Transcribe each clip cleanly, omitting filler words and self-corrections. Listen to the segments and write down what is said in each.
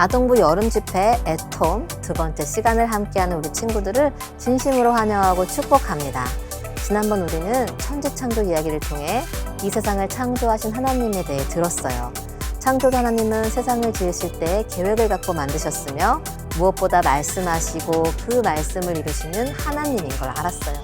아동부 여름 집회 애톰 두 번째 시간을 함께하는 우리 친구들을 진심으로 환영하고 축복합니다. 지난번 우리는 천지창조 이야기를 통해 이 세상을 창조하신 하나님에 대해 들었어요. 창조주 하나님은 세상을 지으실 때 계획을 갖고 만드셨으며 무엇보다 말씀하시고 그 말씀을 이루시는 하나님인 걸 알았어요.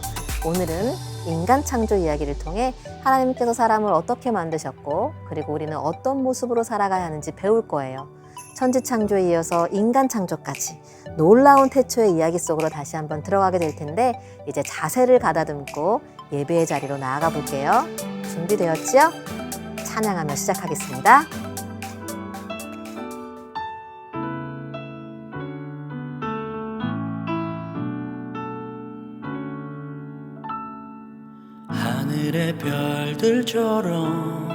오늘은 인간 창조 이야기를 통해 하나님께서 사람을 어떻게 만드셨고 그리고 우리는 어떤 모습으로 살아가야 하는지 배울 거예요. 천지창조에 이어서 인간 창조까지 놀라운 태초의 이야기 속으로 다시 한번 들어가게 될 텐데 이제 자세를 가다듬고 예배의 자리로 나아가 볼게요. 준비되었지요? 찬양하며 시작하겠습니다. 하늘의 별들처럼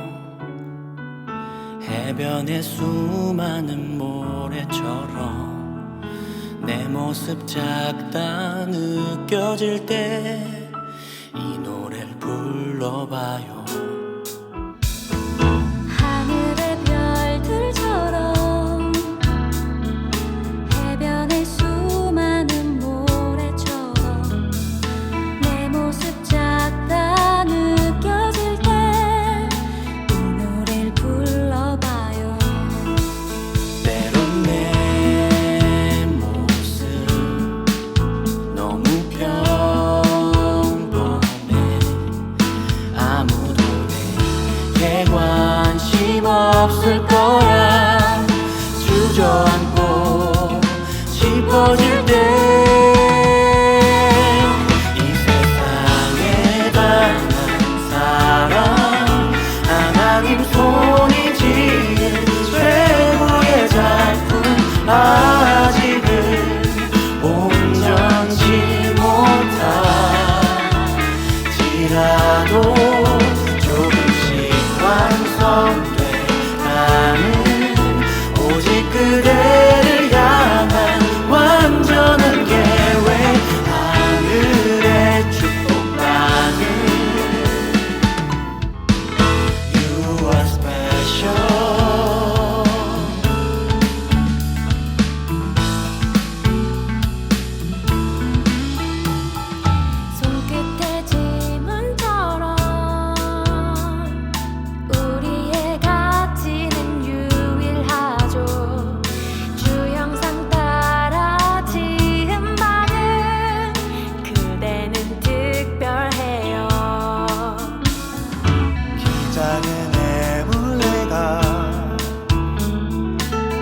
해변의 수많은 모래처럼 내 모습 작다 느껴질 때 이 노래를 불러봐요. 하늘의 별들처럼 해변의 수많은 모래처럼 내 모습 작다 느껴질 때 이 노래를 불러봐요. 때론 내 모습 너무 평범해. 아무도 내게 관심 없을 거야. 주저앉고 싶어질 때 이 세상에 단 한 사람 하나님 손이 지은 최고의 작품 아직은 온전치 못할지라도 조금씩 완성돼가는 오직 그대를 향한 완전한 계획 하늘의 축복받은 You are special. 손끝의 지문처럼 우리의 가치는 유일하죠. 주 형상 따라 지은 바는 그대는 특별해요. 작은 애물레가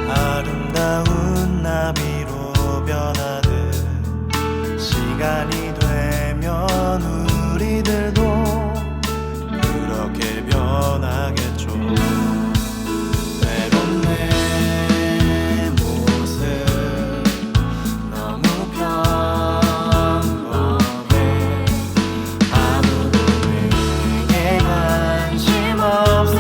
아름다운 나비로 변하듯 시간이 되면 우리들도 그렇게 변하겠죠. 때론 내 모습 너무 평범해. 아무도 내게 관심 없을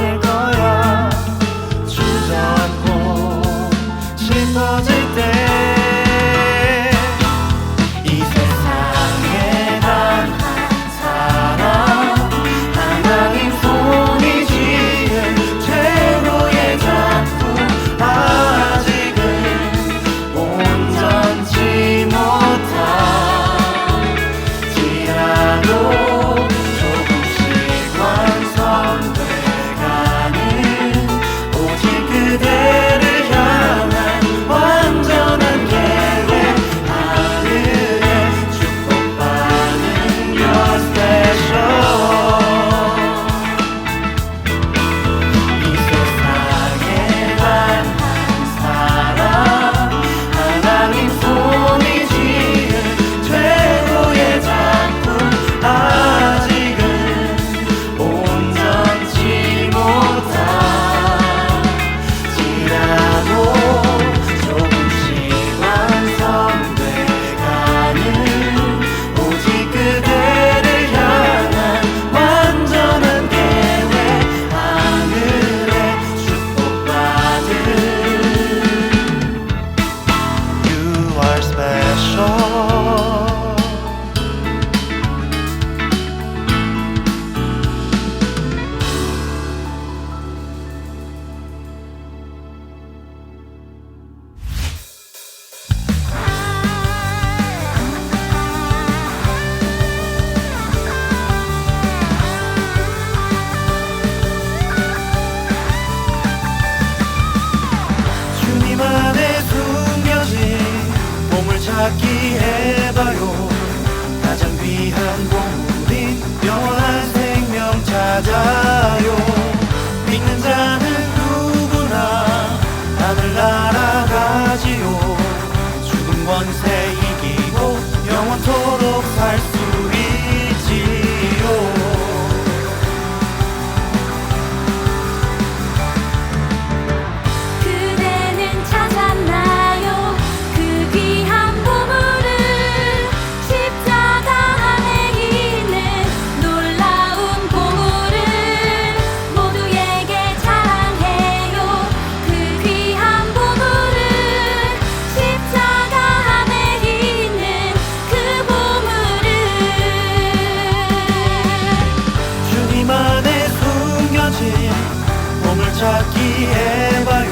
몸을 찾기 해봐요.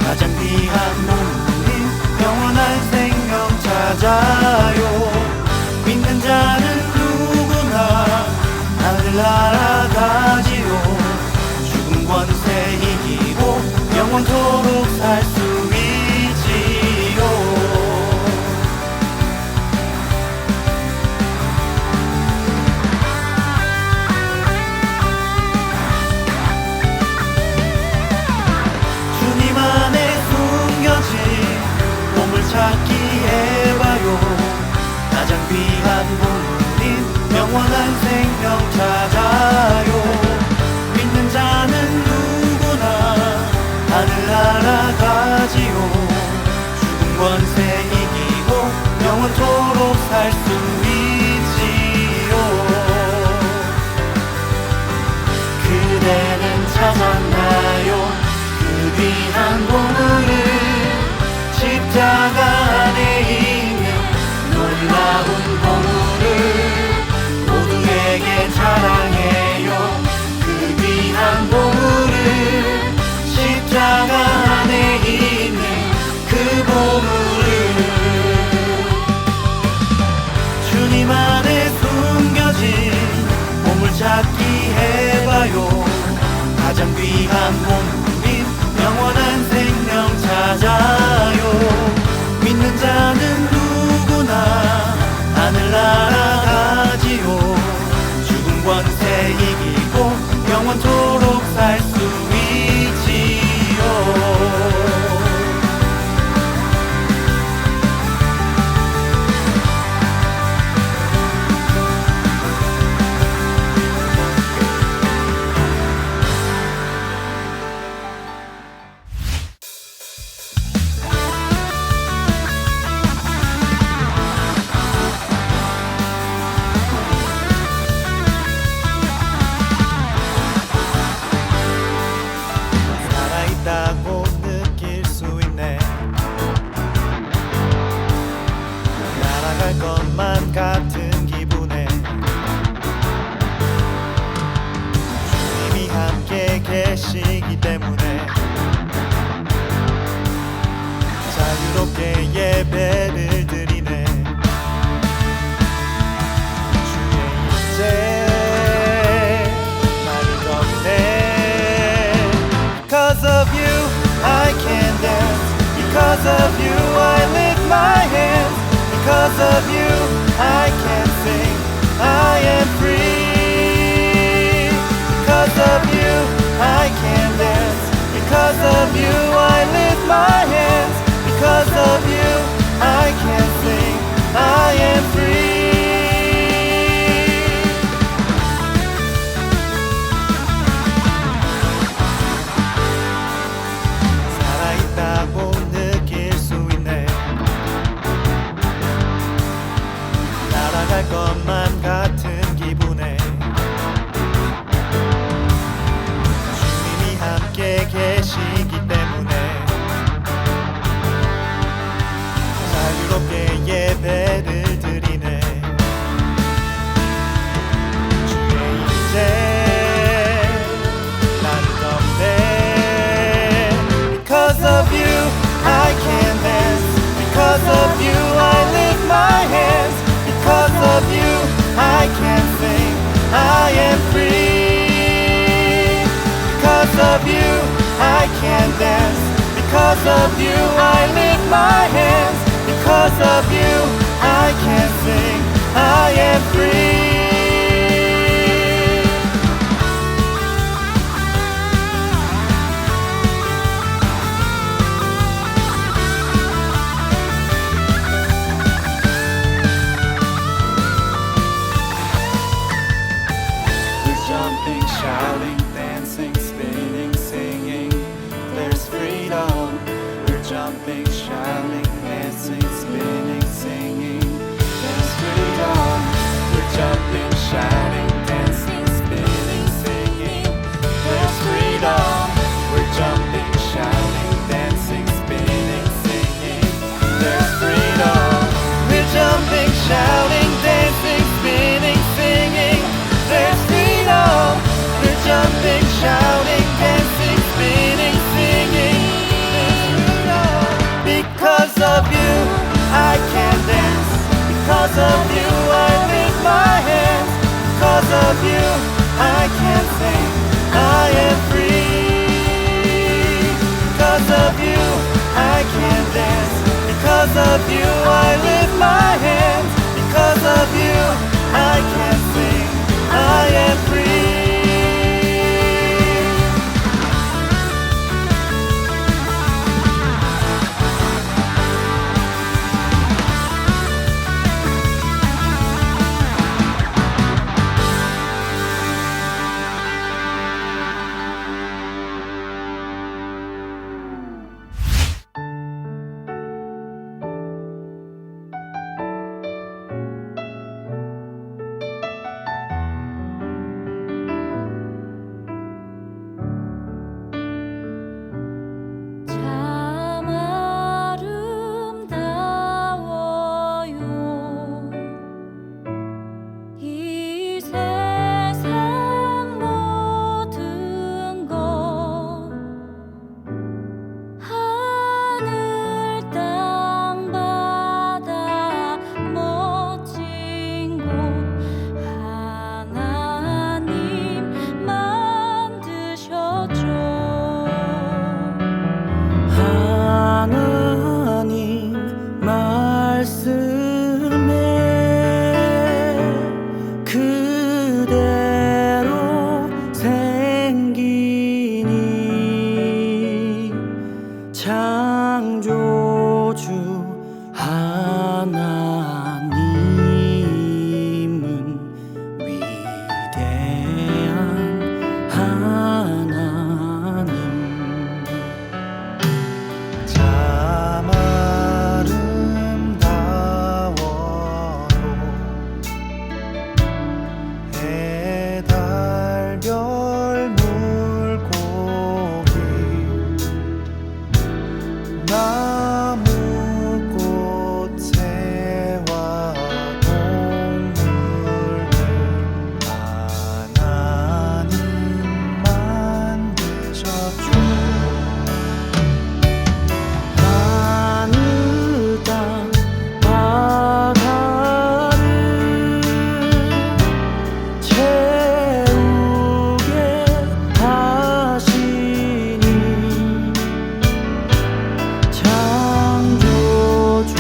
가장 귀한 보물인 영원한 생명 찾아요. 믿는 자는 누구나 하늘 날아가지요. 죽음 권세 이기고 영원토록 살 수 있지요. 주님 안에 숨겨진 보물 찾기 해봐요. 가장 귀한 보물인 영원한 생명 찾아요. 믿는 자는 누구나 하늘 날아가지요. 죽음 권세 이기고 영원토록 살 수 있지요. 그대는 찾았나요? 그 귀한 보물을 십자가 안에 있는 놀라운 보물을 모두에게 자랑해요. 그 귀한 보물을 십자가 안에 있는 그 보물을 주님 안에 숨겨진 보물 찾기 해봐요. 가장 귀한 보물인 영원한 생명 찾아요. 믿는 자는 누구나 하늘 날아가지요. 죽음 권세 이기고 영원토록 살 수 있지요. 살아있다고 느낄 수 있네. 날아갈 것만 같은 기분에 주님이 함께 계시기 때문에 자유롭게 예배를 드리네. 주의 인재 많이 걷네. Because of you I can dance. Because of you I lift my hands. Because of you I can sing. I am free. Because of you I can dance. Because of you I lift my hands. Because of you I can sing. I am free. 살아있다고 느낄 수 있네. 날아갈 것만 같은 기분에 주님이 함께 계시기 때문에 자유롭게 예배를 드리네. 주의 인재 나를 덮네. Because of you I can dance. Because of you I lift my hands. Because of you I can sing. I am free. Because of you I can dance. Because of you I lift my hands. Because of you I can sing. I am free. We're jumping, shouting, dancing, spinning, singing. There's freedom. We're jumping, shouting, dancing, spinning, singing. There's freedom. We're jumping, shouting, dancing, spinning, singing. There's freedom. We're jumping, shouting, dancing, spinning, singing. There's freedom. We're jumping, shouting, dancing, spinning, singing. There's freedom. We're jumping, shouting. Because of you I lift my hands. Because of you I can sing. I am free. Because of you I can dance. Because of you I lift my hands. Because of you I can sing. I am free. 참 아름다워요 이 세상 모든 것 하늘 땅 바다 멋진 곳 하나님 만드셨죠. 하나님 말씀에 그대로 생기니 창조주 하나님은 위대한 하나님. 참 아름다워요 해달 별 물고기 나무 꽃 새와 동물들 하나님 만드셨죠. 하늘 땅 바다를 채우게 하시니 창조주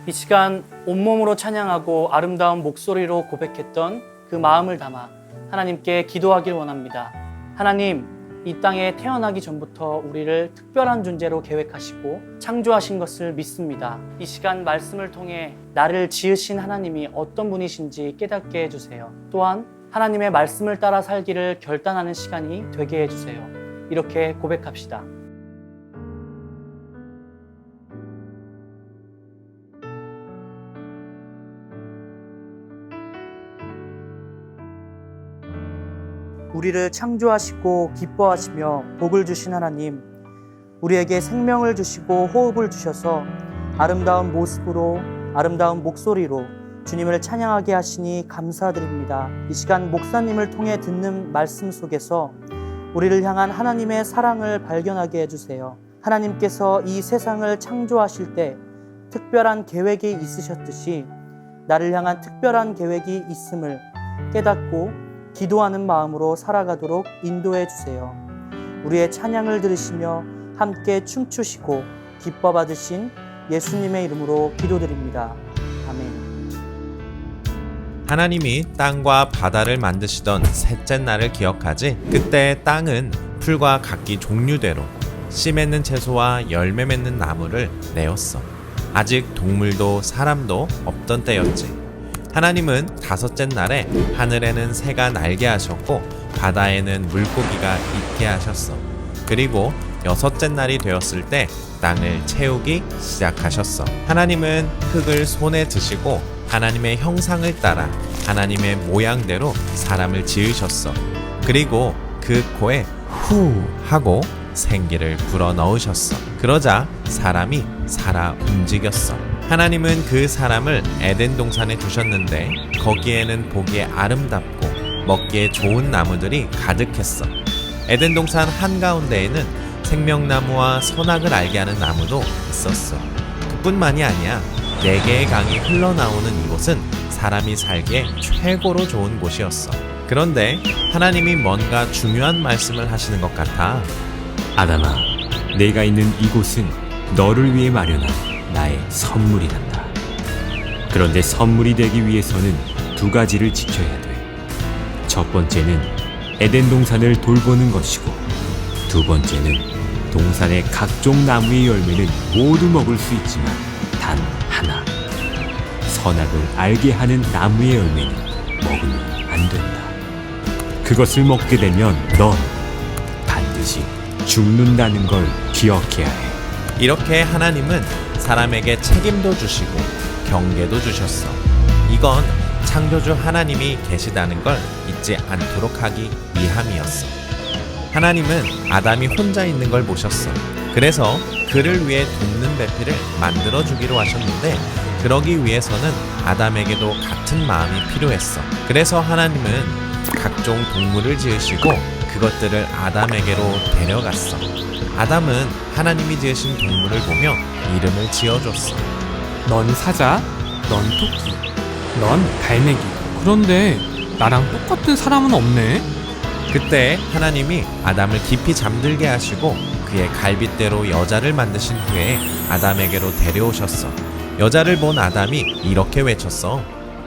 이 시간 온몸으로 찬양하고 아름다운 목소리로 고백했던 그 마음을 담아 하나님께 기도하길 원합니다. 하나님, 이 땅에 태어나기 전부터 우리를 특별한 존재로 계획하시고 창조하신 것을 믿습니다. 이 시간 말씀을 통해 나를 지으신 하나님이 어떤 분이신지 깨닫게 해주세요. 또한 하나님의 말씀을 따라 살기를 결단하는 시간이 되게 해주세요. 이렇게 고백합시다. 우리를 창조하시고 기뻐하시며 복을 주신 하나님, 우리에게 생명을 주시고 호흡을 주셔서 아름다운 모습으로, 아름다운 목소리로 주님을 찬양하게 하시니 감사드립니다. 이 시간 목사님을 통해 듣는 말씀 속에서 우리를 향한 하나님의 사랑을 발견하게 해주세요. 하나님께서 이 세상을 창조하실 때 특별한 계획이 있으셨듯이 나를 향한 특별한 계획이 있음을 깨닫고 기도하는 마음으로 살아가도록 인도해 주세요. 우리의 찬양을 들으시며 함께 춤추시고 기뻐 받으신 예수님의 이름으로 기도드립니다. 아멘. 하나님이 땅과 바다를 만드시던 셋째 날을 기억하지. 그때 땅은 풀과 각기 종류대로 씨 맺는 채소와 열매 맺는 나무를 내었어. 아직 동물도 사람도 없던 때였지. 하나님은 다섯째 날에 하늘에는 새가 날게 하셨고 바다에는 물고기가 있게 하셨어. 그리고 여섯째 날이 되었을 때 땅을 채우기 시작하셨어. 하나님은 흙을 손에 드시고 하나님의 형상을 따라 하나님의 모양대로 사람을 지으셨어. 그리고 그 코에 후 하고 생기를 불어넣으셨어. 그러자 사람이 살아 움직였어. 하나님은 그 사람을 에덴 동산에 두셨는데 거기에는 보기에 아름답고 먹기에 좋은 나무들이 가득했어. 에덴 동산 한가운데에는 생명나무와 선악을 알게 하는 나무도 있었어. 그뿐만이 아니야. 4개의 강이 흘러나오는 이곳은 사람이 살기에 최고로 좋은 곳이었어. 그런데 하나님이 뭔가 중요한 말씀을 하시는 것 같아. 아담아, 내가 있는 이곳은 너를 위해 마련한 나의 선물이란다. 그런데 선물이 되기 위해서는 2가지를 지켜야 돼. 첫 번째는 에덴 동산을 돌보는 것이고, 2번째는 동산의 각종 나무의 열매는 모두 먹을 수 있지만 단 하나, 선악을 알게 하는 나무의 열매는 먹으면 안 된다. 그것을 먹게 되면 넌 반드시 죽는다는 걸 기억해야 해. 이렇게 하나님은 사람에게 책임도 주시고 경계도 주셨어. 이건 창조주 하나님이 계시다는 걸 잊지 않도록 하기 위함이었어. 하나님은 아담이 혼자 있는 걸 보셨어. 그래서 그를 위해 돕는 배필을 만들어 주기로 하셨는데, 그러기 위해서는 아담에게도 같은 마음이 필요했어. 그래서 하나님은 각종 동물을 지으시고 그것들을 아담에게로 데려갔어. 아담은 하나님이 지으신 동물을 보며 이름을 지어줬어. 넌 사자, 넌 토끼, 넌 갈매기. 그런데 나랑 똑같은 사람은 없네? 그때 하나님이 아담을 깊이 잠들게 하시고 그의 갈빗대로 여자를 만드신 후에 아담에게로 데려오셨어. 여자를 본 아담이 이렇게 외쳤어.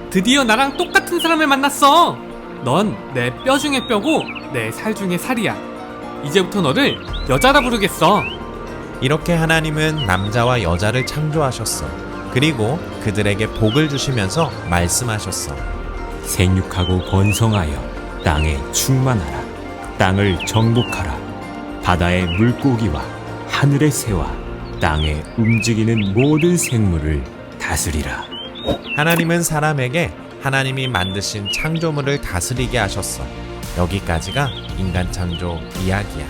드디어 나랑 똑같은 사람을 만났어! 넌 내 뼈 중에 뼈고 내 살 중에 살이야. 이제부터 너를 여자라 부르겠어. 이렇게 하나님은 남자와 여자를 창조하셨어. 그리고 그들에게 복을 주시면서 말씀하셨어. 생육하고 번성하여 땅에 충만하라. 땅을 정복하라. 바다의 물고기와 하늘의 새와 땅에 움직이는 모든 생물을 다스리라. 하나님은 사람에게 하나님이 만드신 창조물을 다스리게 하셨어. 여기까지가 인간 창조 이야기야.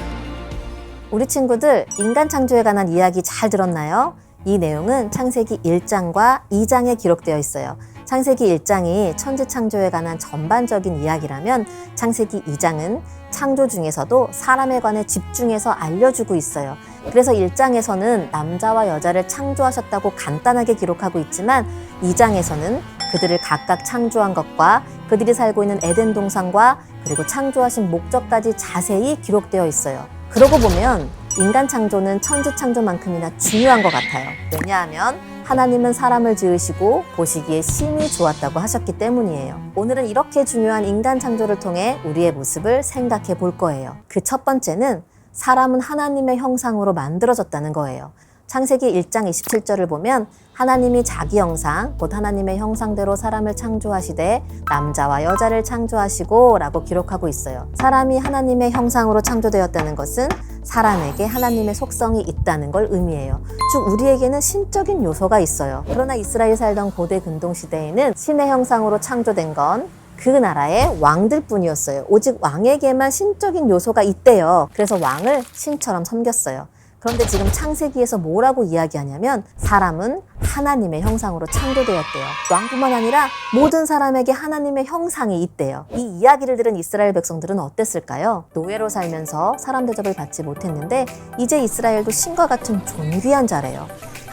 우리 친구들, 인간 창조에 관한 이야기 잘 들었나요? 이 내용은 창세기 1장과 2장에 기록되어 있어요. 창세기 1장이 천지 창조에 관한 전반적인 이야기라면 창세기 2장은 창조 중에서도 사람에 관해 집중해서 알려주고 있어요. 그래서 1장에서는 남자와 여자를 창조하셨다고 간단하게 기록하고 있지만 2장에서는 그들을 각각 창조한 것과 그들이 살고 있는 에덴 동산과 그리고 창조하신 목적까지 자세히 기록되어 있어요. 그러고 보면 인간 창조는 천지 창조만큼이나 중요한 것 같아요. 왜냐하면 하나님은 사람을 지으시고 보시기에 심히 좋았다고 하셨기 때문이에요. 오늘은 이렇게 중요한 인간 창조를 통해 우리의 모습을 생각해 볼 거예요. 그 첫 번째는 사람은 하나님의 형상으로 만들어졌다는 거예요. 창세기 1장 27절을 보면 하나님이 자기 형상, 곧 하나님의 형상대로 사람을 창조하시되 남자와 여자를 창조하시고 라고 기록하고 있어요. 사람이 하나님의 형상으로 창조되었다는 것은 사람에게 하나님의 속성이 있다는 걸 의미해요. 즉 우리에게는 신적인 요소가 있어요. 그러나 이스라엘 살던 고대 근동시대에는 신의 형상으로 창조된 건 그 나라의 왕들뿐이었어요. 오직 왕에게만 신적인 요소가 있대요. 그래서 왕을 신처럼 섬겼어요. 그런데 지금 창세기에서 뭐라고 이야기하냐면 사람은 하나님의 형상으로 창조되었대요. 왕뿐만 아니라 모든 사람에게 하나님의 형상이 있대요. 이 이야기를 들은 이스라엘 백성들은 어땠을까요? 노예로 살면서 사람 대접을 받지 못했는데 이제 이스라엘도 신과 같은 존귀한 자래요.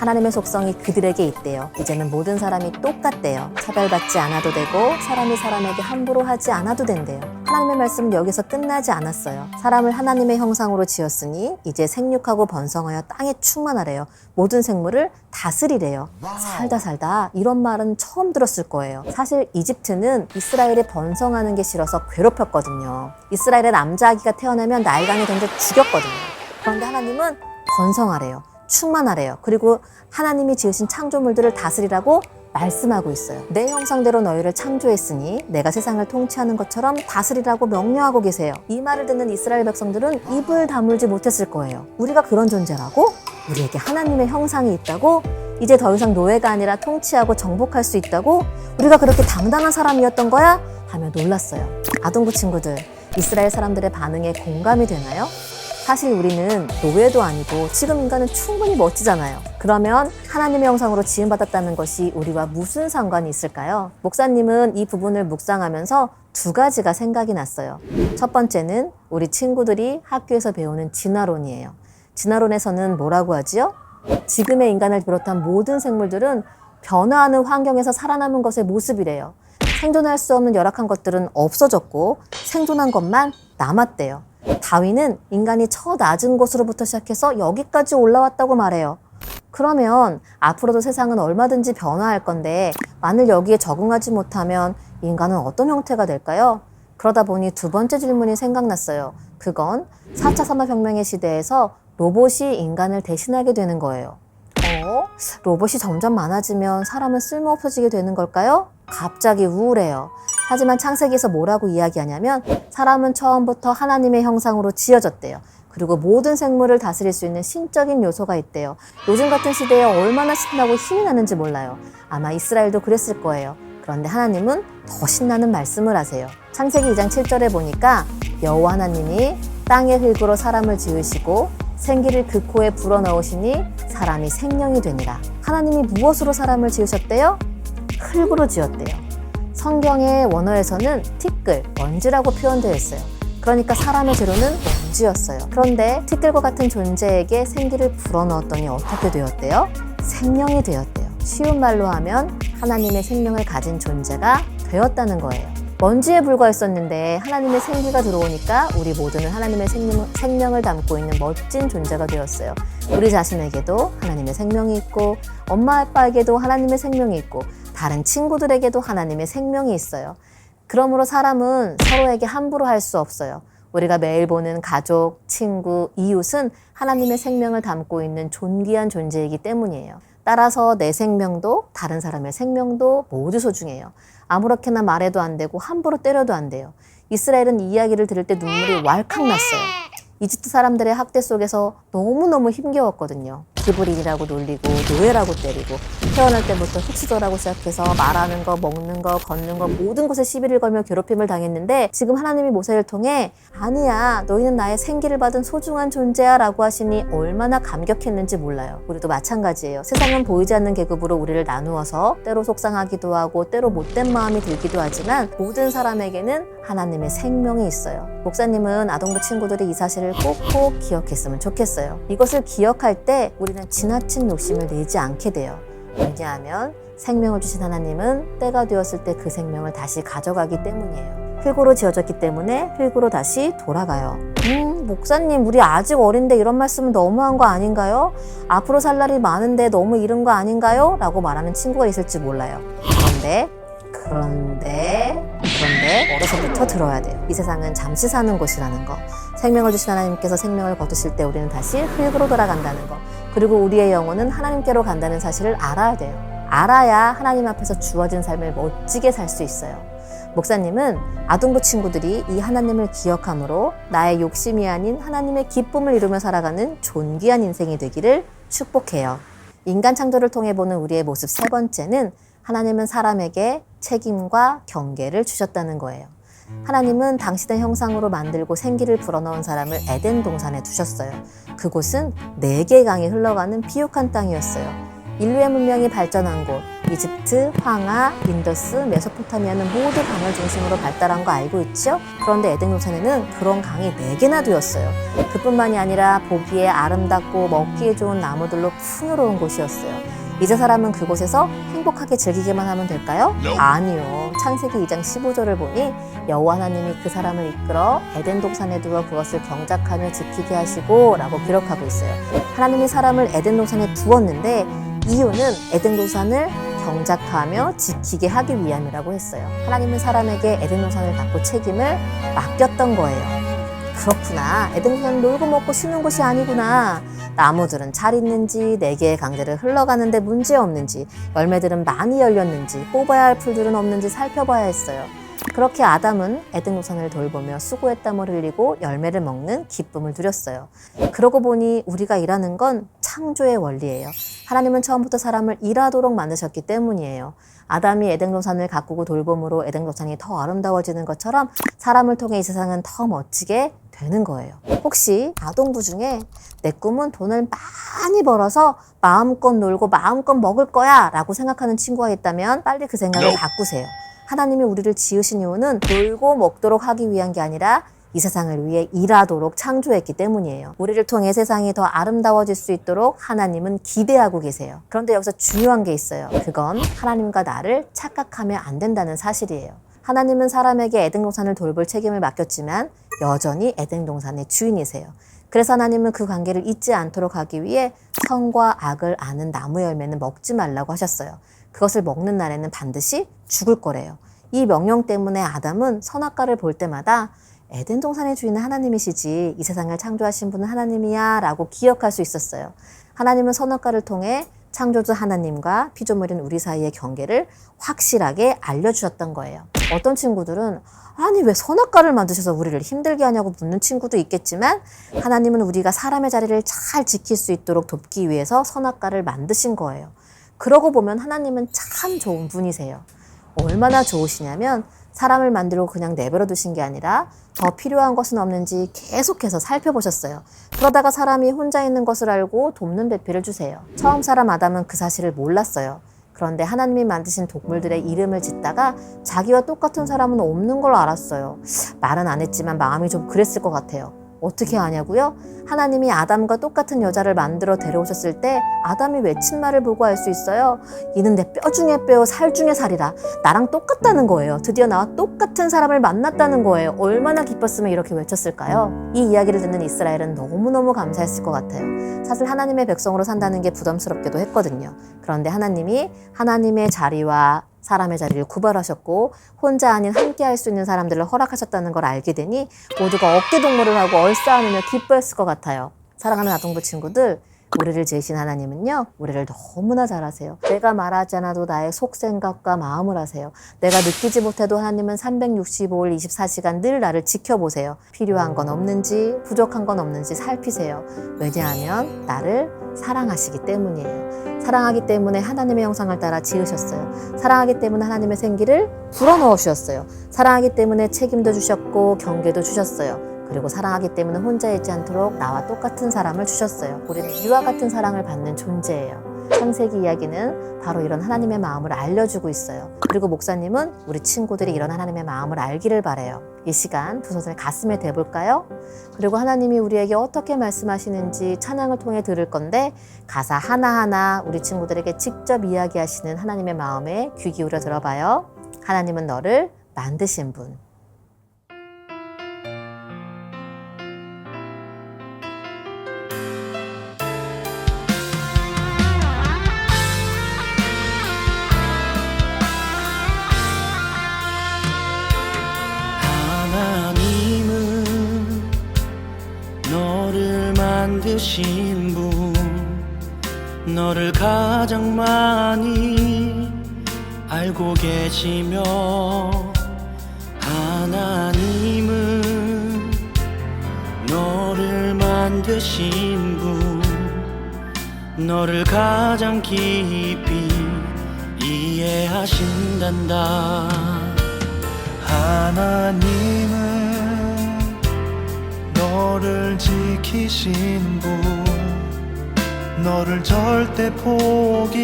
하나님의 속성이 그들에게 있대요. 이제는 모든 사람이 똑같대요. 차별받지 않아도 되고 사람이 사람에게 함부로 하지 않아도 된대요. 하나님의 말씀은 여기서 끝나지 않았어요. 사람을 하나님의 형상으로 지었으니 이제 생육하고 번성하여 땅에 충만하래요. 모든 생물을 다스리래요. 살다 이런 말은 처음 들었을 거예요. 사실 이집트는 이스라엘이 번성하는 게 싫어서 괴롭혔거든요. 이스라엘의 남자아기가 태어나면 나일강에 던져 죽였거든요. 그런데 하나님은 번성하래요. 충만하래요. 그리고 하나님이 지으신 창조물들을 다스리라고 말씀하고 있어요. 내 형상대로 너희를 창조했으니 내가 세상을 통치하는 것처럼 다스리라고 명령하고 계세요. 이 말을 듣는 이스라엘 백성들은 입을 다물지 못했을 거예요. 우리가 그런 존재라고? 우리에게 하나님의 형상이 있다고? 이제 더 이상 노예가 아니라 통치하고 정복할 수 있다고? 우리가 그렇게 당당한 사람이었던 거야? 하며 놀랐어요. 아동부 친구들, 이스라엘 사람들의 반응에 공감이 되나요? 사실 우리는 노예도 아니고 지금 인간은 충분히 멋지잖아요. 그러면 하나님의 형상으로 지음받았다는 것이 우리와 무슨 상관이 있을까요? 목사님은 이 부분을 묵상하면서 두 가지가 생각이 났어요. 첫 번째는 우리 친구들이 학교에서 배우는 진화론이에요. 진화론에서는 뭐라고 하지요? 지금의 인간을 비롯한 모든 생물들은 변화하는 환경에서 살아남은 것의 모습이래요. 생존할 수 없는 열악한 것들은 없어졌고 생존한 것만 남았대요. 다윈은 인간이 저 낮은 곳으로부터 시작해서 여기까지 올라왔다고 말해요. 그러면 앞으로도 세상은 얼마든지 변화할 건데 만일 여기에 적응하지 못하면 인간은 어떤 형태가 될까요? 그러다 보니 두 번째 질문이 생각났어요. 그건 4차 산업혁명의 시대에서 로봇이 인간을 대신하게 되는 거예요. 로봇이 점점 많아지면 사람은 쓸모없어지게 되는 걸까요? 갑자기 우울해요. 하지만 창세기에서 뭐라고 이야기하냐면 사람은 처음부터 하나님의 형상으로 지어졌대요. 그리고 모든 생물을 다스릴 수 있는 신적인 요소가 있대요. 요즘 같은 시대에 얼마나 신나고 힘이 나는지 몰라요. 아마 이스라엘도 그랬을 거예요. 그런데 하나님은 더 신나는 말씀을 하세요. 창세기 2장 7절에 보니까 여호와 하나님이 땅의 흙으로 사람을 지으시고 생기를 그 코에 불어넣으시니 사람이 생명이 되니라. 하나님이 무엇으로 사람을 지으셨대요? 흙으로 지었대요. 성경의 원어에서는 티끌, 먼지라고 표현되어 있어요. 그러니까 사람의 재료는 먼지였어요. 그런데 티끌과 같은 존재에게 생기를 불어넣었더니 어떻게 되었대요? 생명이 되었대요. 쉬운 말로 하면 하나님의 생명을 가진 존재가 되었다는 거예요. 먼지에 불과했었는데 하나님의 생기가 들어오니까 우리 모두는 하나님의 생명을 담고 있는 멋진 존재가 되었어요. 우리 자신에게도 하나님의 생명이 있고 엄마 아빠에게도 하나님의 생명이 있고 다른 친구들에게도 하나님의 생명이 있어요. 그러므로 사람은 서로에게 함부로 할 수 없어요. 우리가 매일 보는 가족, 친구, 이웃은 하나님의 생명을 담고 있는 존귀한 존재이기 때문이에요. 따라서 내 생명도 다른 사람의 생명도 모두 소중해요. 아무렇게나 말해도 안 되고 함부로 때려도 안 돼요. 이스라엘은 이 이야기를 들을 때 눈물이 왈칵 났어요. 이집트 사람들의 학대 속에서 너무너무 힘겨웠거든요. 기브린이라고 놀리고 노예라고 때리고 태어날 때부터 흙수저라고 시작해서 말하는 거, 먹는 거, 걷는 거 모든 곳에 시비를 걸며 괴롭힘을 당했는데 지금 하나님이 모세를 통해 아니야 너희는 나의 생기를 받은 소중한 존재야 라고 하시니 얼마나 감격했는지 몰라요. 우리도 마찬가지예요. 세상은 보이지 않는 계급으로 우리를 나누어서 때로 속상하기도 하고 때로 못된 마음이 들기도 하지만 모든 사람에게는 하나님의 생명이 있어요. 목사님은 아동부 친구들이 이 사실을 꼭꼭 기억했으면 좋겠어요. 이것을 기억할 때 우리는 지나친 욕심을 내지 않게 돼요. 왜냐하면 생명을 주신 하나님은 때가 되었을 때 그 생명을 다시 가져가기 때문이에요. 흙으로 지어졌기 때문에 흙으로 다시 돌아가요. 목사님, 우리 아직 어린데 이런 말씀은 너무한 거 아닌가요? 앞으로 살 날이 많은데 너무 이른 거 아닌가요? 라고 말하는 친구가 있을지 몰라요. 그런데 어려서부터 들어야 돼요. 이 세상은 잠시 사는 곳이라는 거. 생명을 주신 하나님께서 생명을 거두실 때 우리는 다시 흙으로 돌아간다는 거. 그리고 우리의 영혼은 하나님께로 간다는 사실을 알아야 돼요. 알아야 하나님 앞에서 주어진 삶을 멋지게 살 수 있어요. 목사님은 아동부 친구들이 이 하나님을 기억함으로 나의 욕심이 아닌 하나님의 기쁨을 이루며 살아가는 존귀한 인생이 되기를 축복해요. 인간 창조를 통해 보는 우리의 모습 세 번째는 하나님은 사람에게 책임과 경계를 주셨다는 거예요. 하나님은 당신의 형상으로 만들고 생기를 불어넣은 사람을 에덴 동산에 두셨어요. 그곳은 4개의 강이 흘러가는 비옥한 땅이었어요. 인류의 문명이 발전한 곳, 이집트, 황하, 인더스, 메소포타미아는 모두 강을 중심으로 발달한 거 알고 있죠? 그런데 에덴 동산에는 그런 강이 4개나 되었어요. 그뿐만이 아니라 보기에 아름답고 먹기에 좋은 나무들로 풍요로운 곳이었어요. 이제 사람은 그곳에서 행복하게 즐기기만 하면 될까요? 아니요. 창세기 2장 15절을 보니 여호와 하나님이 그 사람을 이끌어 에덴 동산에 두어 그것을 경작하며 지키게 하시고 라고 기록하고 있어요. 하나님이 사람을 에덴 동산에 두었는데 이유는 에덴 동산을 경작하며 지키게 하기 위함이라고 했어요. 하나님은 사람에게 에덴 동산을 갖고 책임을 맡겼던 거예요. 그렇구나. 에덴 동산은 놀고 먹고 쉬는 곳이 아니구나. 나무들은 잘 있는지, 4개의 강들을 흘러가는데 문제 없는지, 열매들은 많이 열렸는지, 뽑아야 할 풀들은 없는지 살펴봐야 했어요. 그렇게 아담은 에덴 동산을 돌보며 수고의 땀을 흘리고 열매를 먹는 기쁨을 누렸어요. 그러고 보니 우리가 일하는 건 창조의 원리예요. 하나님은 처음부터 사람을 일하도록 만드셨기 때문이에요. 아담이 에덴 동산을 가꾸고 돌봄으로 에덴 동산이 더 아름다워지는 것처럼 사람을 통해 이 세상은 더 멋지게 되는 거예요. 혹시 아동부 중에 내 꿈은 돈을 많이 벌어서 마음껏 놀고 마음껏 먹을 거야 라고 생각하는 친구가 있다면 빨리 그 생각을 바꾸세요. 하나님이 우리를 지으신 이유는 놀고 먹도록 하기 위한 게 아니라 이 세상을 위해 일하도록 창조했기 때문이에요. 우리를 통해 세상이 더 아름다워질 수 있도록 하나님은 기대하고 계세요. 그런데 여기서 중요한 게 있어요. 그건 하나님과 나를 착각하면 안 된다는 사실이에요. 하나님은 사람에게 에덴 동산을 돌볼 책임을 맡겼지만 여전히 에덴 동산의 주인이세요. 그래서 하나님은 그 관계를 잊지 않도록 하기 위해 선과 악을 아는 나무 열매는 먹지 말라고 하셨어요. 그것을 먹는 날에는 반드시 죽을 거래요. 이 명령 때문에 아담은 선악과를 볼 때마다 에덴 동산의 주인은 하나님이시지 이 세상을 창조하신 분은 하나님이야 라고 기억할 수 있었어요. 하나님은 선악과를 통해 창조주 하나님과 피조물인 우리 사이의 경계를 확실하게 알려주셨던 거예요. 어떤 친구들은 아니 왜 선악과를 만드셔서 우리를 힘들게 하냐고 묻는 친구도 있겠지만 하나님은 우리가 사람의 자리를 잘 지킬 수 있도록 돕기 위해서 선악과를 만드신 거예요. 그러고 보면 하나님은 참 좋은 분이세요. 얼마나 좋으시냐면 사람을 만들고 그냥 내버려 두신 게 아니라 더 필요한 것은 없는지 계속해서 살펴보셨어요. 그러다가 사람이 혼자 있는 것을 알고 돕는 배필을 주세요. 처음 사람 아담은 그 사실을 몰랐어요. 그런데 하나님이 만드신 동물들의 이름을 짓다가 자기와 똑같은 사람은 없는 걸 알았어요. 말은 안 했지만 마음이 좀 그랬을 것 같아요. 어떻게 아냐고요? 하나님이 아담과 똑같은 여자를 만들어 데려오셨을 때 아담이 외친 말을 보고 알 수 있어요. 이는 내 뼈 중에 뼈, 살 중에 살이라. 나랑 똑같다는 거예요. 드디어 나와 똑같은 사람을 만났다는 거예요. 얼마나 기뻤으면 이렇게 외쳤을까요? 이 이야기를 듣는 이스라엘은 너무너무 감사했을 것 같아요. 사실 하나님의 백성으로 산다는 게 부담스럽기도 했거든요. 그런데 하나님이 하나님의 자리와 사람의 자리를 구별하셨고 혼자 아닌 함께 할 수 있는 사람들을 허락하셨다는 걸 알게 되니 모두가 어깨동무를 하고 얼싸안으며 기뻐했을 것 같아요. 사랑하는 아동부 친구들, 우리를 지으신 하나님은요, 우리를 너무나 잘 아세요. 내가 말하지 않아도 나의 속생각과 마음을 아세요. 내가 느끼지 못해도 하나님은 365일 24시간 늘 나를 지켜보세요. 필요한 건 없는지 부족한 건 없는지 살피세요. 왜냐하면 나를 사랑하시기 때문이에요. 사랑하기 때문에 하나님의 형상을 따라 지으셨어요. 사랑하기 때문에 하나님의 생기를 불어넣어 주셨어요. 사랑하기 때문에 책임도 주셨고 경계도 주셨어요. 그리고 사랑하기 때문에 혼자 있지 않도록 나와 똑같은 사람을 주셨어요. 우리는 이와 같은 사랑을 받는 존재예요. 창세기 이야기는 바로 이런 하나님의 마음을 알려주고 있어요. 그리고 목사님은 우리 친구들이 이런 하나님의 마음을 알기를 바라요. 이 시간 두 손을 가슴에 대볼까요? 그리고 하나님이 우리에게 어떻게 말씀하시는지 찬양을 통해 들을 건데 가사 하나하나 우리 친구들에게 직접 이야기하시는 하나님의 마음에 귀 기울여 들어봐요. 하나님은 너를 만드신 분. 만드신 분 너를 가장 많이 알고 계시며 하나님은 너를 만드신 분 너를 가장 깊이 이해하신단다. 하나님은 너를 지키신 분 너를 절대 포기하지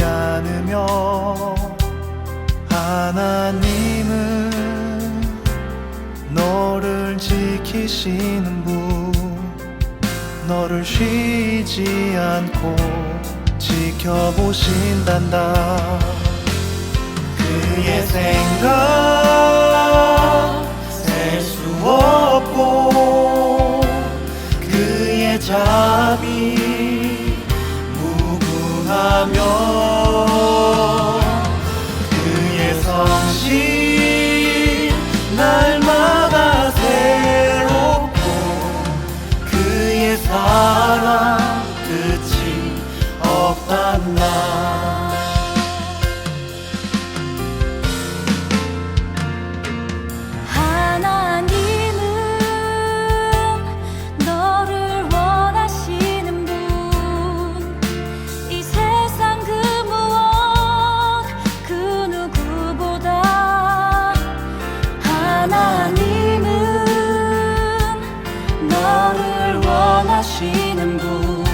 않으며 하나님은 너를 지키시는 분 너를 쉬지 않고 지켜보신단다. 그의 생각 셀 수 없고 그의 자비 무궁하며 그의 성실 날마다 새롭고 그의 사랑 끝이 없단다. 하나님은 너를 원하시는 분 이 세상 그 무엇 그 누구보다 하나님은 너를 원하시는 분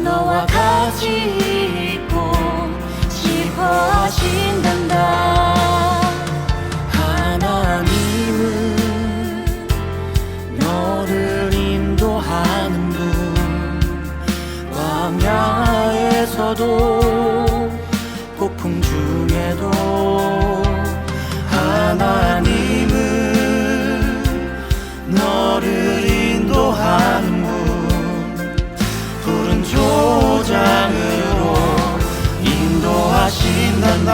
너와 같이 있고 싶어 하신단다. 하나님은 너를 인도하는 분 광야에서도 폭풍 중에도 하나님은 너를 인도하는 분 푸른 조장으로 인도하신단다.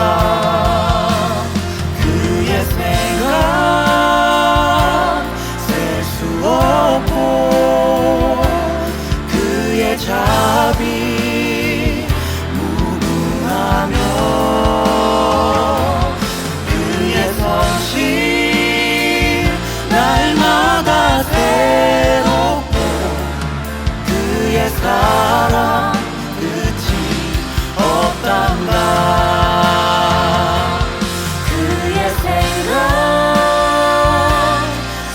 그의 생각 셀 수 없고 그의 자비 무궁하며 그의 성실 날마다 새롭고 그의 사랑 끝이 없단다. 그의 생각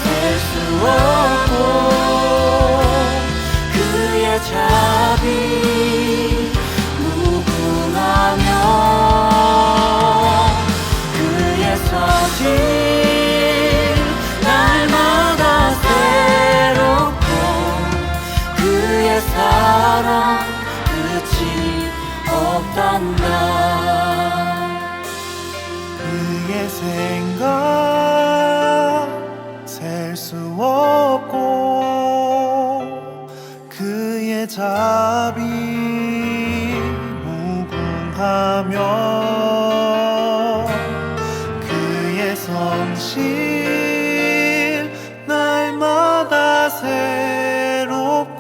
셀 수 없고 그의 자비 무궁하며 그의 성실 날마다 새롭고 그의 사랑 끝이 없단다. 그의 생각 셀 수 없고 그의 자비 무궁하며 그의 성실 날마다 새롭고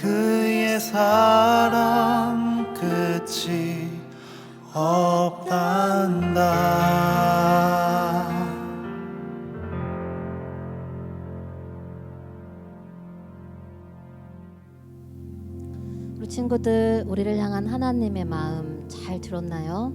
그의 사랑 끝이 없단다. 우리 친구들, 우리를 향한 하나님의 마음 잘 들었나요?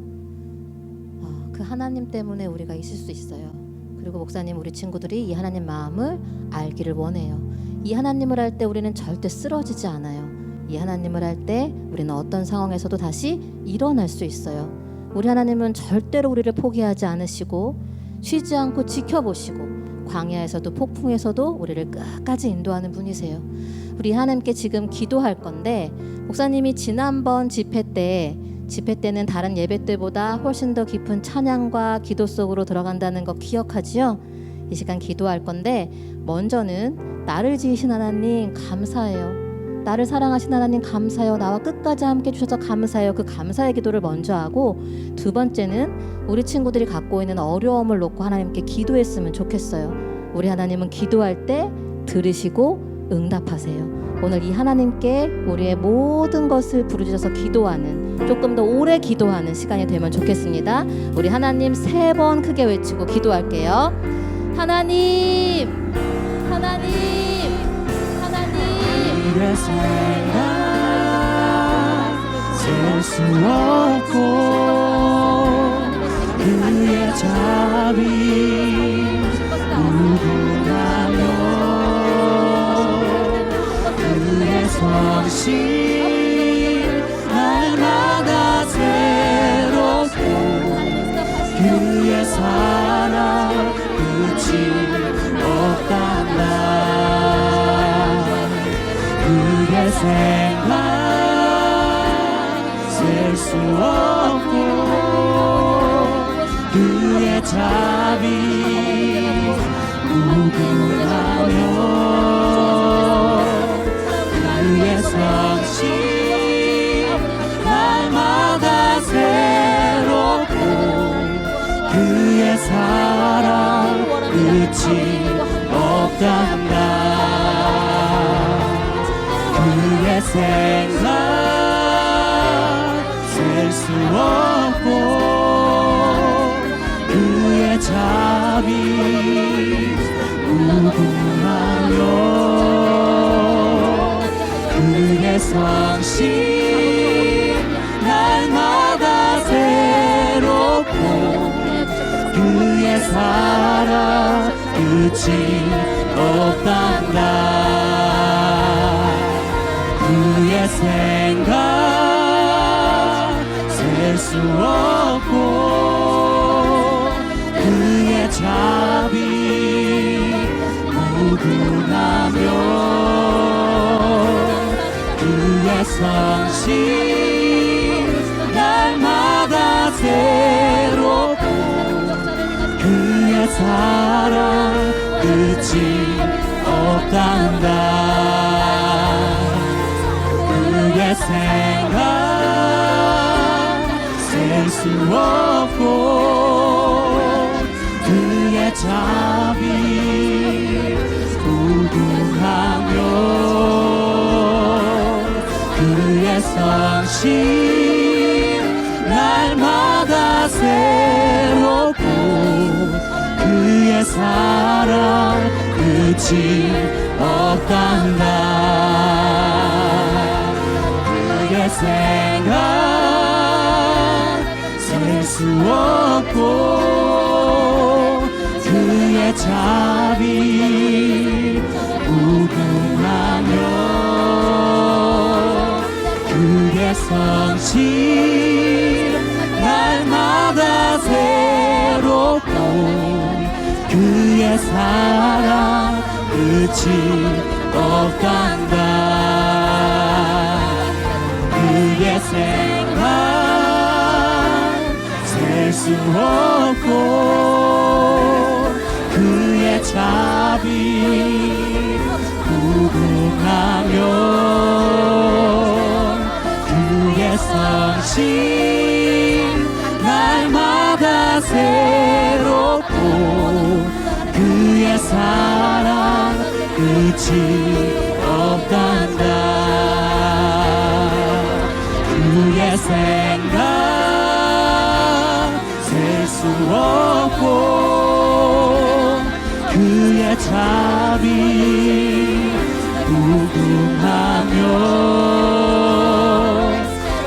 그 하나님 때문에 우리가 있을 수 있어요. 그리고 목사님, 우리 친구들이 이 하나님 마음을 알기를 원해요. 이 하나님을 할 때 우리는 절대 쓰러지지 않아요. 이 하나님을 할 때 우리는 어떤 상황에서도 다시 일어날 수 있어요. 우리 하나님은 절대로 우리를 포기하지 않으시고 쉬지 않고 지켜보시고 광야에서도 폭풍에서도 우리를 끝까지 인도하는 분이세요. 우리 하나님께 지금 기도할 건데, 목사님이 지난번 집회 때는 다른 예배 때보다 훨씬 더 깊은 찬양과 기도 속으로 들어간다는 거 기억하지요? 이 시간 기도할 건데, 먼저는 나를 지으신 하나님 감사해요. 나를 사랑하신 하나님 감사해요. 나와 끝까지 함께 해주셔서 감사해요. 그 감사의 기도를 먼저 하고, 두 번째는 우리 친구들이 갖고 있는 어려움을 놓고 하나님께 기도했으면 좋겠어요. 우리 하나님은 기도할 때 들으시고 응답하세요. 오늘 이 하나님께 우리의 모든 것을 부르짖어서 기도하는, 조금 더 오래 기도하는 시간이 되면 좋겠습니다. 우리 하나님 3번 크게 외치고 기도할게요. 하나님, 하나님, 하나님. 그의 생각 셀수 없고 그의 자비 무궁하며 그의 성실 날마다 새롭고 그의 사랑 끝이 없단다. 그의 생각 셀 수 없고 그의 자비 무궁하며 그의 성실 날마다 새롭고 그의 사랑 끝이 없단다. 그의 생각 셀 수 없고 그의 자비 무궁하며 그의 성실 날마다 새롭고 그의 사랑 끝이 없단다. 그의 생각 셀 수 없고 그의 자비 무궁하며 그의 성실 날마다 새롭고 그의 사랑 끝이 없단다. 그의 생각 셀 수 없고 그의 자비 무궁하며 그의 성실 날마다 새롭고 그의 사랑 끝이 없단다. 그의 생각 셀 수 없고 그의 자비 무궁하며 그의 성실 날마다 새롭고 그의 사랑 끝이 없단다. 그의 생각 셀 수 없고 그의 자비 무궁하며 그의 성실 날마다 새롭고 그의 사랑 끝이 없단다. 그의 생각 셀 수 없고 그의 자비 무궁하며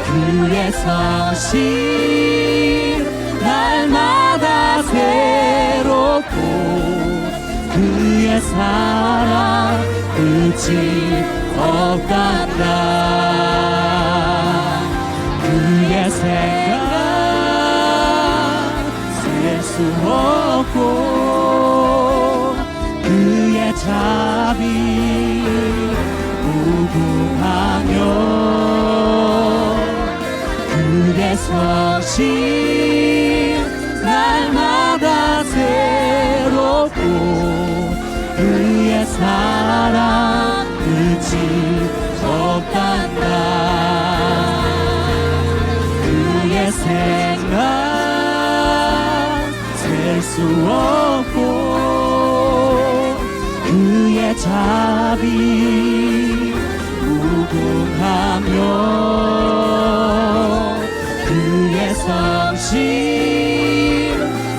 그의 성실 날마다 새롭고 그의 사랑 끝이 없단다. 그의 생각 셀 수 없고 그의 자비 무궁하며 그의 성실 날마다 새롭고 그의 사랑 끝이 없단다. 그의 생각 셀 수 없고 그의 자비 무궁하며 그의 성실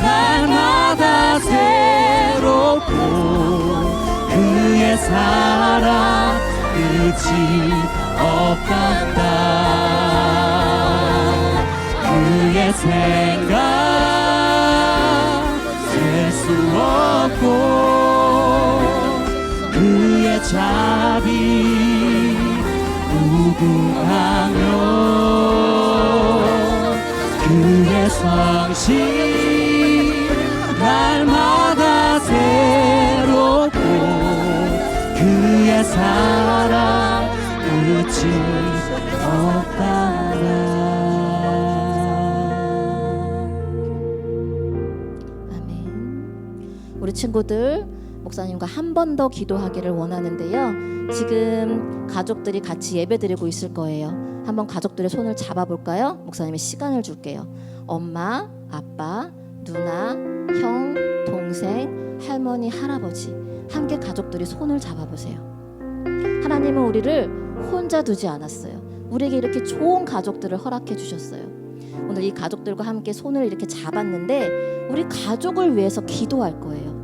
날마다 새롭고 그의 사랑 끝이 없단다. 그의 생각 셀 수 없고 그의 자비 무궁하며 그의 성실 날마다 새롭고 그의 사랑 끝이 없단다. 아멘. 우리 친구들, 목사님과 한 번 더 기도하기를 원하는데요. 지금 가족들이 같이 예배드리고 있을 거예요. 한번 가족들의 손을 잡아볼까요? 목사님이 시간을 줄게요. 엄마, 아빠, 누나, 형, 동생, 할머니, 할아버지 함께 가족들이 손을 잡아보세요. 하나님은 우리를 혼자 두지 않았어요. 우리에게 이렇게 좋은 가족들을 허락해 주셨어요. 오늘 이 가족들과 함께 손을 이렇게 잡았는데 우리 가족을 위해서 기도할 거예요.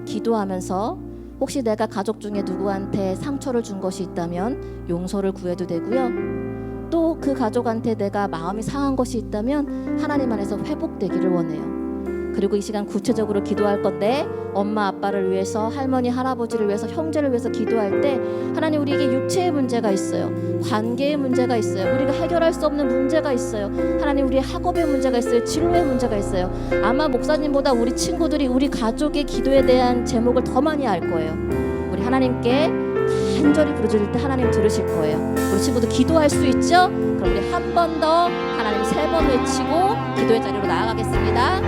기도하면서 혹시 내가 가족 중에 누구한테 상처를 준 것이 있다면 용서를 구해도 되고요. 또 그 가족한테 내가 마음이 상한 것이 있다면 하나님 안에서 회복되기를 원해요. 그리고 이 시간 구체적으로 기도할 건데 엄마 아빠를 위해서, 할머니 할아버지를 위해서, 형제를 위해서 기도할 때 하나님, 우리에게 육체의 문제가 있어요. 관계의 문제가 있어요. 우리가 해결할 수 없는 문제가 있어요. 하나님, 우리의 학업의 문제가 있어요. 진로의 문제가 있어요. 아마 목사님보다 우리 친구들이 우리 가족의 기도에 대한 제목을 더 많이 알 거예요. 우리 하나님께 간절히 부르짖을 때 하나님 들으실 거예요. 우리 친구들 기도할 수 있죠? 그럼 우리 한 번 더 하나님 3번 외치고 기도의 자리로 나아가겠습니다.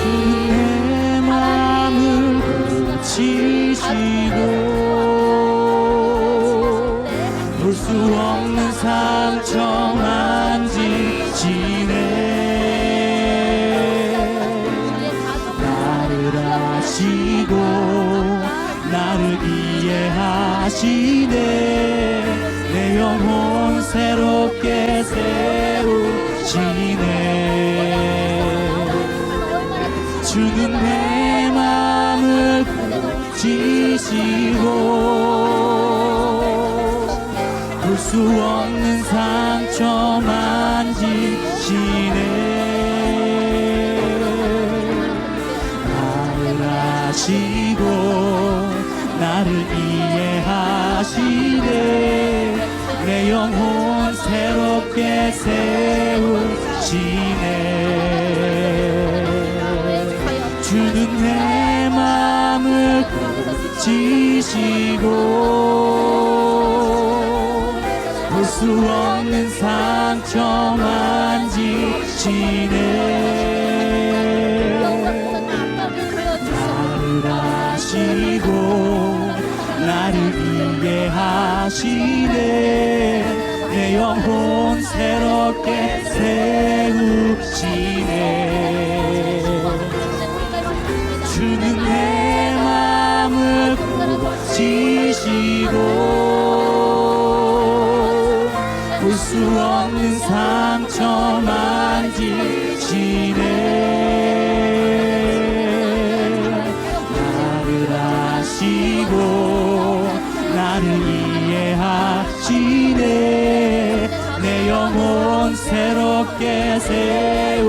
내 마음을 고치시고 볼 수 없는 상처 만지시네. 나를 아시고 나를 이해하시네. 내 영혼 새롭게 세우시네. 주는 내 마음을 고치시고 볼 수 없는 상처 만지시네. 나를 아시고 나를 이해하시네. 내 영혼 새롭게 세우시네. 주는 내 마음을 고치시고 볼 수 없는 상처 만지시네. 나를 아시고 나를 이해하시네. 내 영혼 새롭게 세우시네. 주는 내 마음을 고치시고 볼 수 없는 상처 만지시네. 나를 아시고 나를 이해하시네. 내 영혼 새롭게 세우시네.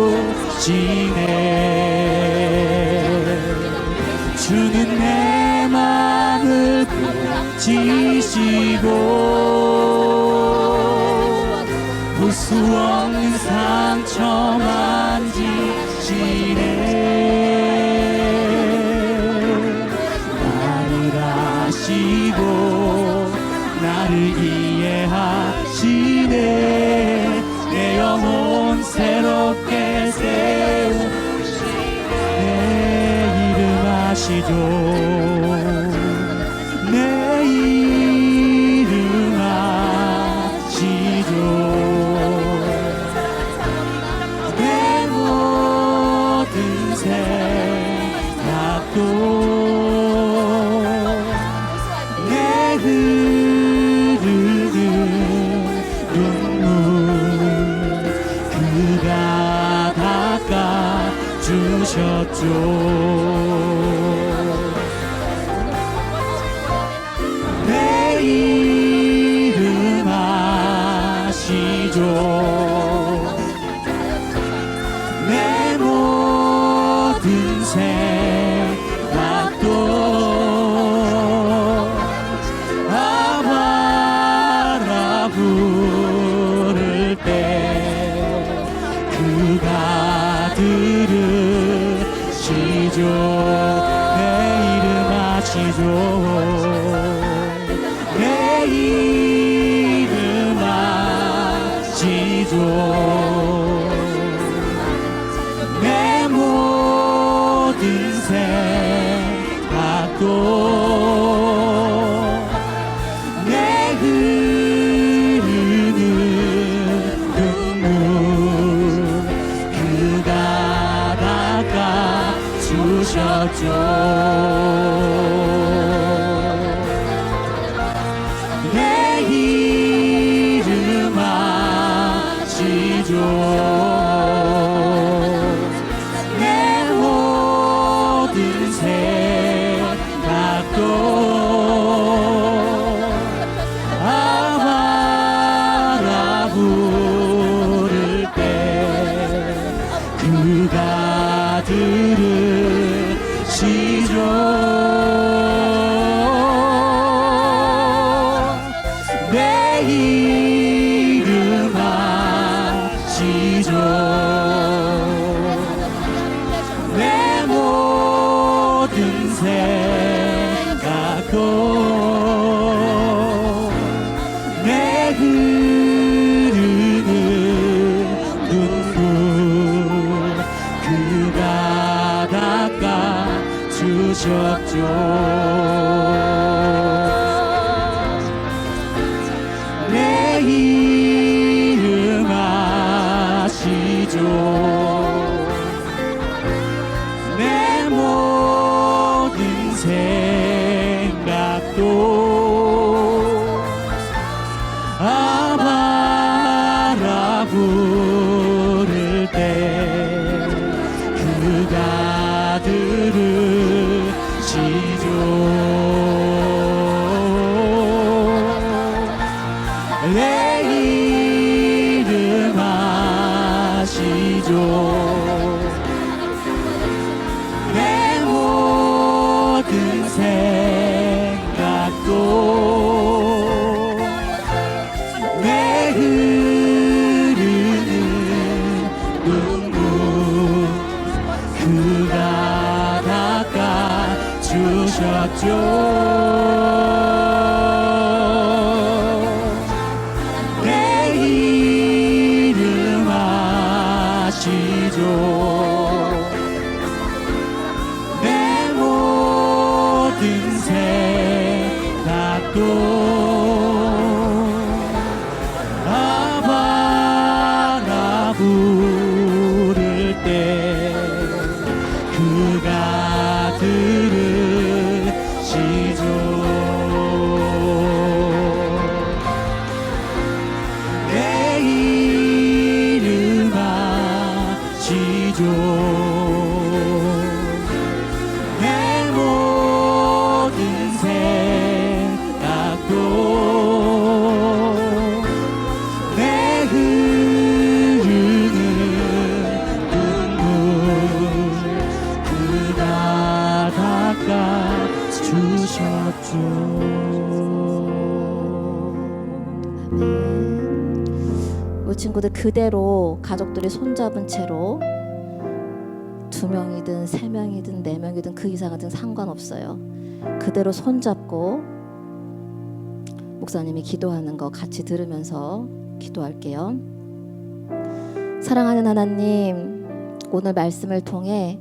주는 내 마음을 고치시고 볼 수 없는 상처 만지시네. 나를 아시고 나를 이해하시네. 내 영혼 새롭게 세우시네. 아시죠. 내 이름 아시죠. 내 모든 생각도 주셨죠. 내 이름 아시죠. 내 모든 생각도 아바라 부를 때 그가 들으시죠. 내 이름 아시죠. 내 이름 아시죠. 내 모든 생각도 내 흐르는 눈물 그가 닦아 주셨죠. 내 이름 아시죠. 내 모든 생각도 아바라 부를 때 그가 들으시죠. 내 이름 아시죠. 내 모든 생각도 내 흐르는 눈물 그가 닦아 주셨죠. 내 이름 아시죠. 내 모든 생각도 아바라 부를 때 그가 들으시죠. 내 이름 아시죠. 내 모든 생각도 내 흐르는 눈물 그가 닦아 주셨죠. 내 이름 아시죠. 내 모든 생각도 아바라 부를 때 그가 들으시죠. 내 이름 아시죠. 내 모든 생각도 내 흐르는 눈물 그가 닦아 주셨죠. 우리 친구들 그대로 가족들이 손잡은 채로 2명이든 3명이든 4명이든 그 이상이든 상관없어요. 그대로 손잡고 목사님이 기도하는 거 같이 들으면서 기도할게요. 사랑하는 하나님, 오늘 말씀을 통해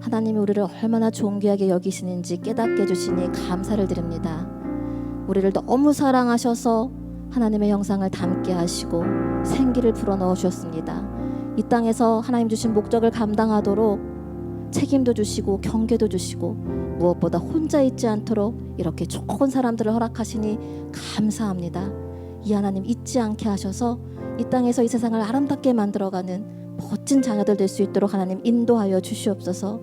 하나님이 우리를 얼마나 존귀하게 여기시는지 깨닫게 해주시니 감사를 드립니다. 우리를 너무 사랑하셔서 하나님의 형상을 닮게 하시고 생기를 불어넣어 주셨습니다. 이 땅에서 하나님 주신 목적을 감당하도록 책임도 주시고 경계도 주시고 무엇보다 혼자 있지 않도록 이렇게 좋은 사람들을 허락하시니 감사합니다. 이 하나님 잊지 않게 하셔서 이 땅에서 이 세상을 아름답게 만들어가는 멋진 자녀들 될 수 있도록 하나님 인도하여 주시옵소서.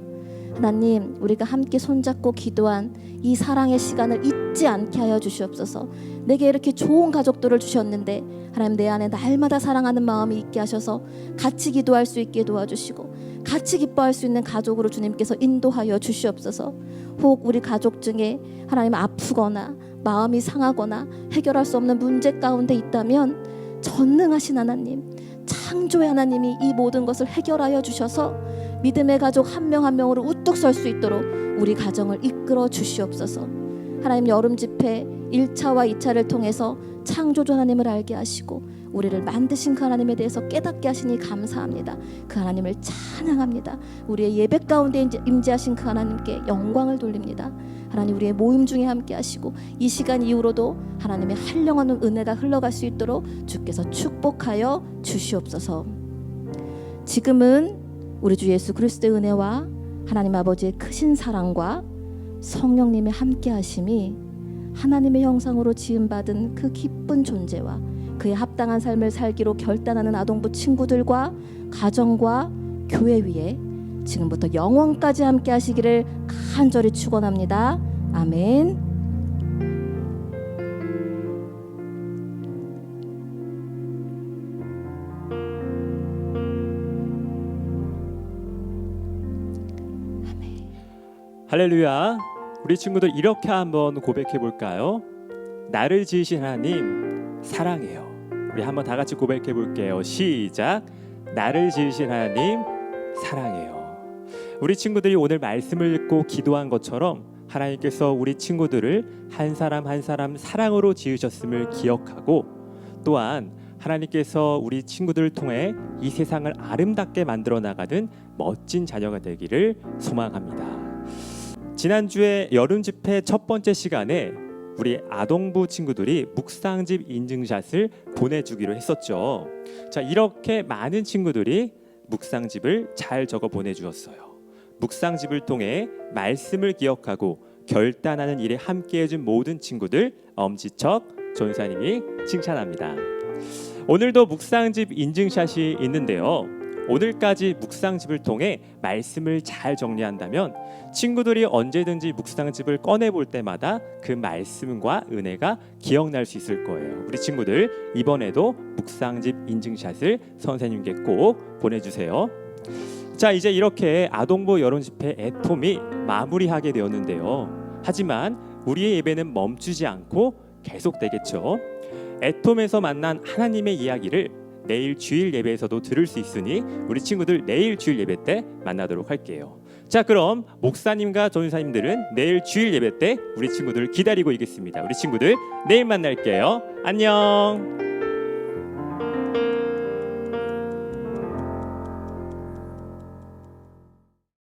하나님, 우리가 함께 손잡고 기도한 이 사랑의 시간을 잊지 않게 하여 주시옵소서. 내게 이렇게 좋은 가족들을 주셨는데 하나님, 내 안에 날마다 사랑하는 마음이 있게 하셔서 같이 기도할 수 있게 도와주시고 같이 기뻐할 수 있는 가족으로 주님께서 인도하여 주시옵소서. 혹 우리 가족 중에 하나님 아프거나 마음이 상하거나 해결할 수 없는 문제 가운데 있다면 전능하신 하나님, 창조의 하나님이 이 모든 것을 해결하여 주셔서 믿음의 가족 한 명 한 명으로 우뚝 설 수 있도록 우리 가정을 이끌어 주시옵소서. 하나님, 여름 집회 1차와 2차를 통해서 창조주 하나님을 알게 하시고 우리를 만드신 그 하나님에 대해서 깨닫게 하시니 감사합니다. 그 하나님을 찬양합니다. 우리의 예배 가운데 임재하신 그 하나님께 영광을 돌립니다. 하나님, 우리의 모임 중에 함께 하시고 이 시간 이후로도 하나님의 한량한 은혜가 흘러갈 수 있도록 주께서 축복하여 주시옵소서. 지금은 우리 주 예수 그리스도의 은혜와 하나님 아버지의 크신 사랑과 성령님의 함께 하심이 하나님의 형상으로 지음받은 그 기쁜 존재와 그에 합당한 삶을 살기로 결단하는 아동부 친구들과 가정과 교회 위에 지금부터 영원까지 함께 하시기를 간절히 축원합니다. 아멘. 할렐루야. 우리 친구들 이렇게 한번 고백해 볼까요? 나를 지으신 하나님 사랑해요. 우리 한번 다 같이 고백해 볼게요. 시작. 나를 지으신 하나님 사랑해요. 우리 친구들이 오늘 말씀을 읽고 기도한 것처럼 하나님께서 우리 친구들을 한 사람 한 사람 사랑으로 지으셨음을 기억하고, 또한 하나님께서 우리 친구들을 통해 이 세상을 아름답게 만들어 나가는 멋진 자녀가 되기를 소망합니다. 지난주에 여름 집회 첫 번째 시간에 우리 아동부 친구들이 묵상집 인증샷을 보내주기로 했었죠. 자, 이렇게 많은 친구들이 묵상집을 잘 적어 보내주었어요. 묵상집을 통해 말씀을 기억하고 결단하는 일에 함께해준 모든 친구들 엄지척 전사님이 칭찬합니다. 오늘도 묵상집 인증샷이 있는데요. 오늘까지 묵상집을 통해 말씀을 잘 정리한다면 친구들이 언제든지 묵상집을 꺼내볼 때마다 그 말씀과 은혜가 기억날 수 있을 거예요. 우리 친구들 이번에도 묵상집 인증샷을 선생님께 꼭 보내주세요. 자, 이제 이렇게 아동부 여론집회 애톰이 마무리하게 되었는데요. 하지만 우리의 예배는 멈추지 않고 계속되겠죠. 애톰에서 만난 하나님의 이야기를 내일 주일 예배에서도 들을 수 있으니 우리 친구들 내일 주일 예배 때 만나도록 할게요. 자, 그럼 목사님과 전사님들은 내일 주일 예배 때 우리 친구들 기다리고 있겠습니다. 우리 친구들 내일 만날게요. 안녕.